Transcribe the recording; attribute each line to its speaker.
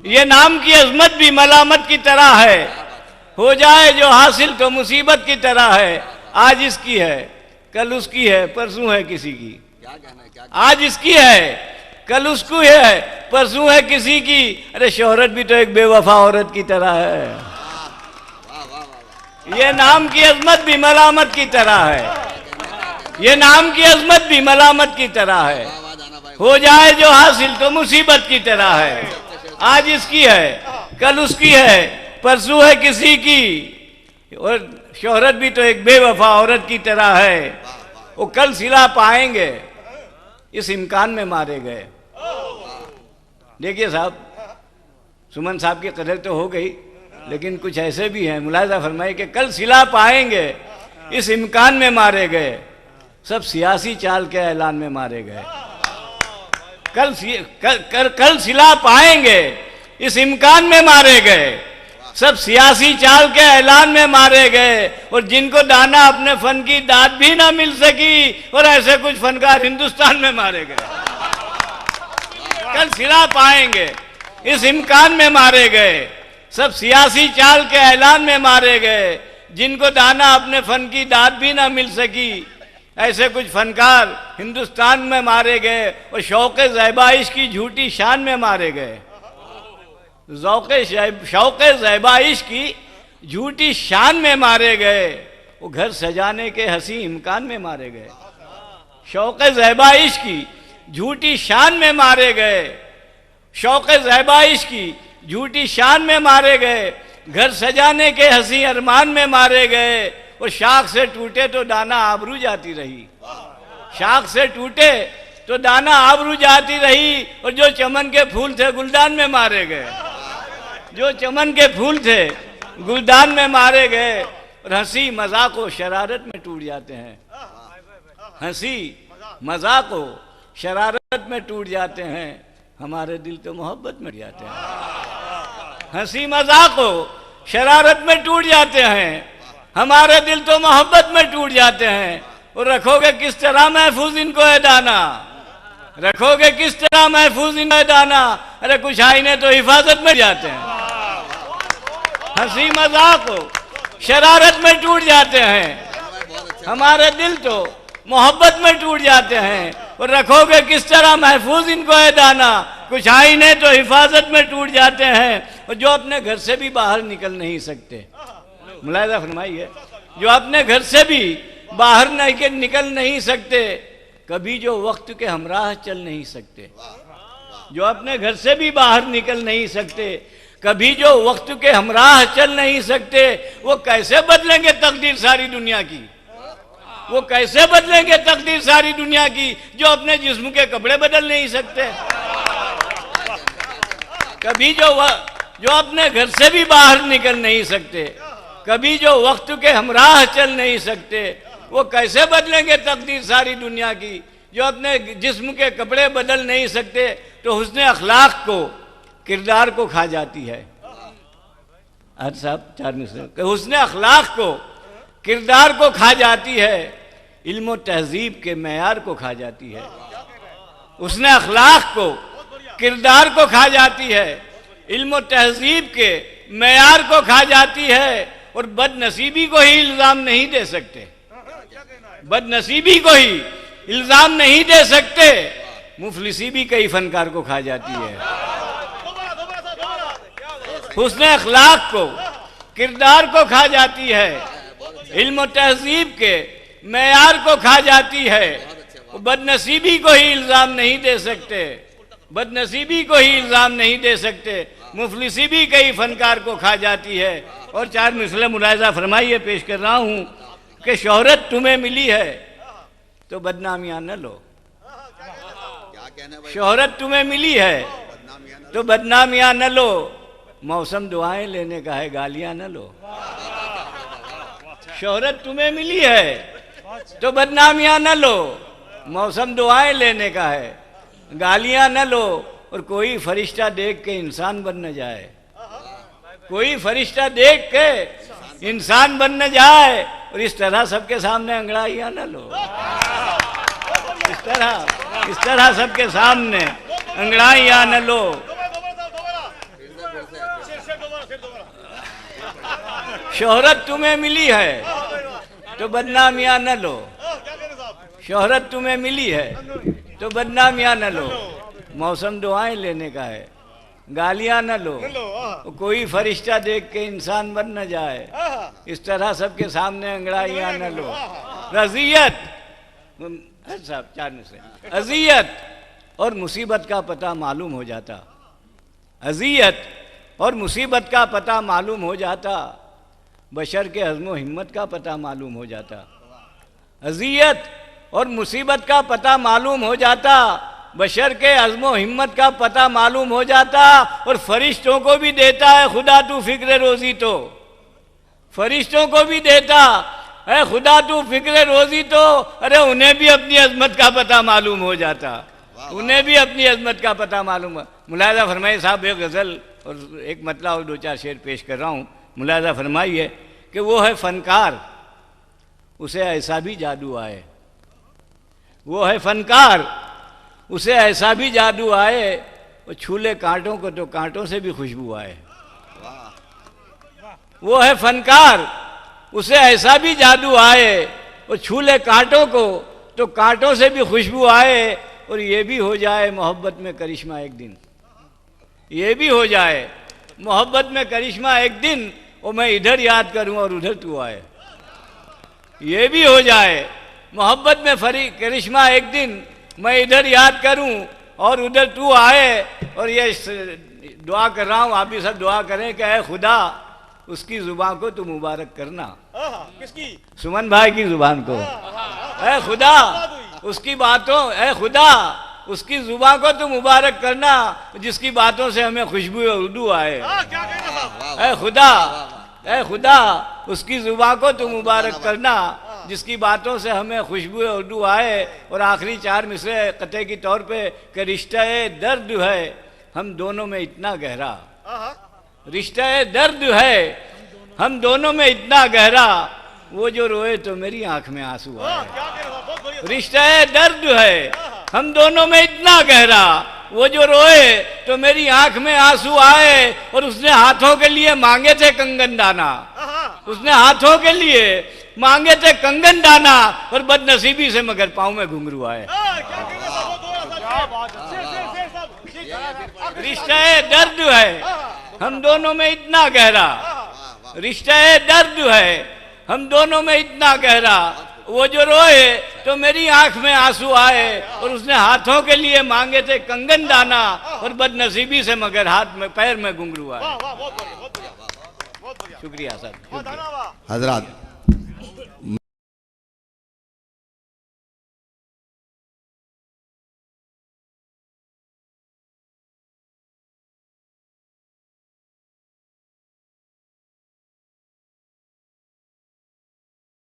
Speaker 1: یہ نام کی عظمت بھی ملامت کی طرح ہے، ہو جائے جو حاصل تو مصیبت کی طرح ہے۔ آج اس کی ہے کل اس کی ہے پرسوں ہے کسی کی، آج اس کی ہے کل اس کو ہے پرسوں ہے کسی کی۔ ارے شہرت بھی تو ایک بے وفا عورت کی طرح ہے، یہ نام کی عظمت بھی ملامت کی طرح ہے، یہ نام کی عظمت بھی ملامت کی طرح ہے، ہو جائے جو حاصل تو مصیبت کی طرح ہے۔ آج اس کی ہے کل اس کی ہے پرسوں ہے کسی کی، اور شہرت بھی تو ایک بے وفا عورت کی طرح ہے، وہ کل صلہ پائیں گے اس امکان میں مارے گئے۔ دیکھیے صاحب، سمن صاحب کی قدر تو ہو گئی، لیکن کچھ ایسے بھی ہیں، ملاحظہ فرمائے کہ کل صلہ پائیں گے اس امکان میں مارے گئے، سب سیاسی چال کے اعلان میں مارے گئے۔ کل صلہ پائیں گے اس امکان میں مارے گئے، سب سیاسی چال کے اعلان میں مارے گئے، اور جن کو دانا اپنے فن کی داد بھی نہ مل سکی، اور ایسے کچھ فنکار ہندوستان میں مارے گئے۔ کل صلہ پائیں گے اس امکان میں مارے گئے، سب سیاسی چال کے اعلان میں مارے گئے، جن کو دانا اپنے فن کی داد بھی نہ مل سکی، ایسے کچھ فنکار ہندوستان میں مارے گئے، اور شوق زیبائش کی جھوٹی شان میں مارے گئے۔ شوق زیبائش کی جھوٹی شان میں مارے گئے، وہ گھر سجانے کے حسین امکان میں مارے گئے۔ شوق زیبائش کی جھوٹی شان میں مارے گئے، شوق زیبائش کی جھوٹی شان میں مارے گئے، گھر سجانے کے حسین ارمان میں مارے گئے، اور شاخ سے ٹوٹے تو دانا آبرو جاتی رہی، شاخ سے ٹوٹے تو دانا آبرو جاتی رہی، اور جو چمن کے پھول تھے گلدان میں مارے گئے، جو چمن کے پھول تھے گلدان میں مارے گئے، اور ہنسی مذاق و شرارت میں ٹوٹ جاتے ہیں، ہنسی مذاق و شرارت میں ٹوٹ جاتے ہیں، ہمارے دل تو محبت میں جاتے ہیں۔ ہنسی مذاق و شرارت میں ٹوٹ جاتے ہیں، ہمارے دل تو محبت میں ٹوٹ جاتے ہیں، اور رکھو گے کس طرح محفوظ ان کو اے دانا، رکھو گے کس طرح محفوظ ان کو اے دانا، ارے کچھ آئینے تو حفاظت میں جاتے ہیں۔ ہنسی مذاق و شرارت میں ٹوٹ جاتے ہیں، ہمارے دل تو محبت میں ٹوٹ جاتے ہیں، اور رکھو گے کس طرح محفوظ ان کو اے دانا، کچھ آئینے تو حفاظت میں ٹوٹ جاتے ہیں، اور جو اپنے گھر سے بھی باہر نکل نہیں سکتے، ملاحظہ فرمائیے، جو اپنے گھر سے بھی باہر نکل نہیں سکتے، کبھی جو وقت کے ہمراہ چل نہیں سکتے، جو اپنے گھر سے بھی باہر نکل نہیں سکتے، کبھی جو وقت کے ہمراہ چل نہیں سکتے، وہ کیسے بدلیں گے تقدیر ساری دنیا کی، وہ کیسے بدلیں گے تقدیر ساری دنیا کی، جو اپنے جسم کے کپڑے بدل نہیں سکتے۔ کبھی جو اپنے گھر سے بھی باہر نکل نہیں سکتے، کبھی جو وقت کے ہمراہ چل نہیں سکتے، وہ کیسے بدلیں گے تقدیر ساری دنیا کی، جو اپنے جسم کے کپڑے بدل نہیں سکتے، تو حسن اخلاق کو کردار کو کھا جاتی ہے۔ صاحب 4 مثال کہ حسن اخلاق کو کردار کو کھا جاتی ہے، علم و تہذیب کے معیار کو کھا جاتی ہے۔ حسن اخلاق کو کردار کو کھا جاتی ہے، علم و تہذیب کے معیار کو کھا جاتی ہے، اور بد نصیبی کو ہی الزام نہیں دے سکتے، بد نصیبی کو ہی الزام نہیں دے سکتے، مفلسی بھی کئی فنکار کو کھا جاتی ہے۔ حسن اخلاق کو کردار کو کھا جاتی ہے، علم و تہذیب کے معیار کو کھا جاتی ہے، بد نصیبی کو ہی الزام نہیں دے سکتے، بد نصیبی کو ہی الزام نہیں دے سکتے، مفلسی بھی کئی فنکار کو کھا جاتی ہے۔ اور 4 مثالیں ملاحظہ فرمائیے، پیش کر رہا ہوں کہ شہرت تمہیں ملی ہے تو بدنامیاں نہ لو، شہرت تمہیں ملی ہے تو بدنامیاں نہ لو، موسم دعائیں لینے کا ہے گالیاں نہ لو۔ شہرت تمہیں ملی ہے تو بدنامیاں نہ لو، موسم دعائیں لینے کا ہے گالیاں نہ لو، اور کوئی فرشتہ دیکھ کے انسان بن نہ جائے، کوئی فرشتہ دیکھ کے انسان بن نہ جائے، اور اس طرح سب کے سامنے انگڑائیاں نہ لو، اس طرح سب کے سامنے انگڑائیاں نہ لو۔ شہرت تمہیں ملی ہے تو بدنامیاں نہ لو، شہرت تمہیں ملی ہے تو بدنامیاں نہ لو، موسم دعائیں لینے کا ہے، گالیاں نہ لو، کوئی فرشتہ دیکھ کے انسان بن نہ جائے، اس طرح سب کے سامنے انگڑائیاں نہ لو۔ رضیت صاحب چارنے سے اذیت اور مصیبت کا پتہ معلوم ہو جاتا، اذیت اور مصیبت کا پتہ معلوم ہو جاتا، بشر کے عزم و ہمت کا پتہ معلوم ہو جاتا، اذیت اور مصیبت کا پتہ معلوم ہو جاتا، بشر کے عزم و ہمت کا پتہ معلوم ہو جاتا، اور فرشتوں کو بھی دیتا ہے خدا تو فکر روزی تو، فرشتوں کو بھی دیتا اے خدا تو فکر روزی تو، ارے انہیں بھی اپنی عظمت کا پتہ معلوم ہو جاتا، انہیں بھی اپنی عظمت کا پتہ معلوم ہے۔ ملاحظہ فرمائیے صاحب، ایک غزل اور ایک مطلع اور دو چار شعر پیش کر رہا ہوں، ملاحظہ فرمائیے کہ وہ ہے فنکار اسے ایسا بھی جادو آئے، وہ ہے فنکار اسے ایسا بھی جادو آئے، وہ چھولے کانٹوں کو تو کانٹوں سے بھی خوشبو آئے، وہ ہے فنکار اسے ایسا بھی جادو آئے، وہ چھولے کانٹوں کو تو کانٹوں سے بھی خوشبو آئے، اور یہ بھی ہو جائے محبت میں کرشمہ ایک دن، یہ بھی ہو جائے محبت میں کرشمہ ایک دن، اور میں ادھر یاد کروں اور ادھر تو آئے، یہ بھی ہو جائے محبت میں کرشمہ ایک دن، میں ادھر یاد کروں اور ادھر تو آئے، اور یہ دعا کر رہا ہوں، آپ بھی سب دعا کریں کہ اے خدا اس کی زبان کو تو مبارک کرنا،
Speaker 2: کس کی؟
Speaker 1: سمن بھائی کی زبان کو، اے خدا اس کی باتوں، اے خدا اس کی زبان کو تو مبارک کرنا جس کی باتوں سے ہمیں خوشبو اردو آئے، اے خدا، اے خدا اس کی زبان کو تو مبارک کرنا جس کی باتوں سے ہمیں خوشبو اردو آئے۔ اور آخری چار مصرے قطعے کی طور پہ کہ رشتہ درد ہے ہم دونوں میں اتنا گہرا، رشتہ درد ہے ہم دونوں میں اتنا گہرا، وہ جو روئے تو میری آنکھ میں آنسو آئے، رشتہ درد ہے ہم دونوں میں اتنا گہرا، وہ جو روئے تو میری آنکھ میں آنسو آئے، اور اس نے ہاتھوں کے لیے مانگے تھے کنگن دانا، اس نے ہاتھوں کے لیے مانگے تھے کنگن دانا، اور بد نصیبی سے مگر پاؤں میں گھنگرو آئے۔ رشتہ درد ہے ہم دونوں میں اتنا گہرا، رشتہ درد ہے ہم دونوں میں اتنا گہرا، وہ جو روئے تو میری آنکھ میں آنسو آئے، اور اس نے ہاتھوں کے لیے مانگے تھے کنگن دانا، اور بد نصیبی سے مگر ہاتھ میں پیر میں گھنگرو آئے۔ شکریہ صاحب،
Speaker 2: حضرات